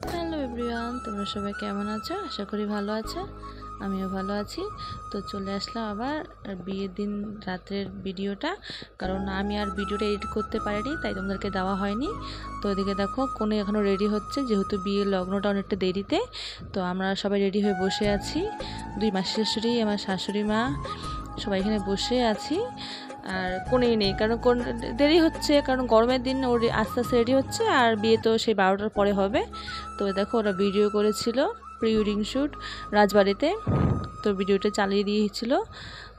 Hello everyone, তোমরা সবাই কেমন আছো? আশা করি ভালো আছো। আমিও ভালো আছি। তো চলে আসলাম আবার বিয়ের দিন রাত্রের ভিডিওটা, কারণ আমি আর ভিডিওটা এডিট করতে পারিনি, তাই তোমাদেরকে দেওয়া হয়নি। তো এদিকে দেখো কোনে এখনও রেডি হচ্ছে, যেহেতু বিয়ের লগ্নটা অনেকটা দেরিতে। তো আমরা সবাই রেডি হয়ে বসে আছি, দুই মাসি শাশুড়ি, আমার শাশুড়ি মা, সবাই এখানে বসে আছি। আর কোনেই নেই, কারণ কোন দেরি হচ্ছে, কারণ গরমের দিন ওর আস্তে আস্তে রেডি হচ্ছে, আর বিয়ে তো সেই 12টার পরে হবে। তো দেখো ওরা ভিডিও করেছিল প্রি ওয়েডিং শ্যুট রাজবাড়িতে, তো ভিডিওটা চালিয়ে দিয়েছিল,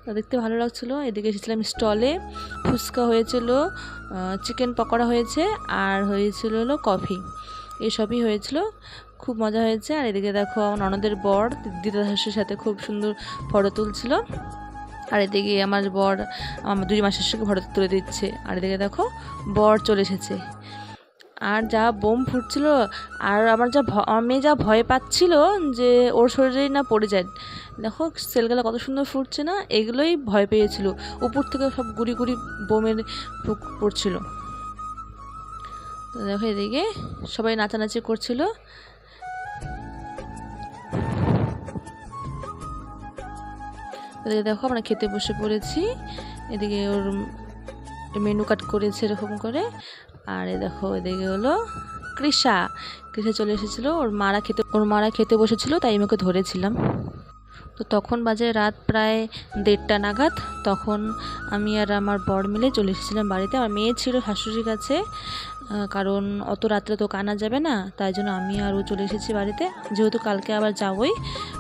তো দেখতে ভালো লাগছিলো। এদিকে এসেছিলাম স্টলে, ফুচকা হয়েছিল, চিকেন পকোড়া হয়েছে, আর হয়েছিল হলো কফি, এসবই হয়েছিল, খুব মজা হয়েছে। আর এদিকে দেখো আমার ননদের বর দিদা শাশুড়ির সাথে খুব সুন্দর ফটো তুলছিল। আর এদিকে আমার বর আমার দুই মাসের সঙ্গে ফটো তুলে দিচ্ছে। আর এদিকে দেখো বর চলে এসেছে, আর যা বোম ফুটছিল, আর আমার মেয়ে যা ভয় পাচ্ছিল যে ওর শরীরে না পড়ে যায়। দেখো সেলগুলো কত সুন্দর ফুটছে না, এগুলোই ভয় পেয়েছিল, উপর থেকে সব গুড়ি গুড়ি বোমের পড়ছিল। তো দেখো এদিকে সবাই নাচানাচি করছিল। এদিকে দেখো আমরা খেতে বসে পড়েছি, এদিকে ওর মেনু কাট করেছে এরকম করে। আর দেখো এদিকে হলো কৃষা চলে এসেছিলো, ওর মারা খেতে বসেছিল, তাই আমি ওকে ধরেছিলাম। তো তখন বাজে রাত প্রায় 1:30 নাগাদ। তখন আমি আর আমার বর মিলে চলে এসেছিলাম বাড়িতে। আমার মেয়ে ছিল শাশুড়ির কাছে, কারণ অত রাত্রে তো কানা যাবে না, তাই জন্য আমি আর ও চলে এসেছি বাড়িতে, যেহেতু কালকে আবার যাবোই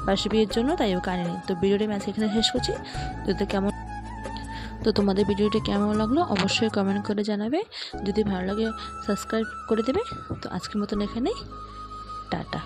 বাসি বিয়ের জন্য, তাই ও কানেনি। তো ভিডিওটি আমি আজকে এখানে শেষ করছি। তো তোমাদের ভিডিওটি কেমন লাগলো অবশ্যই কমেন্ট করে জানাবে, যদি ভালো লাগে সাবস্ক্রাইব করে দেবে। তো আজকের মতন এখানেই, টাটা।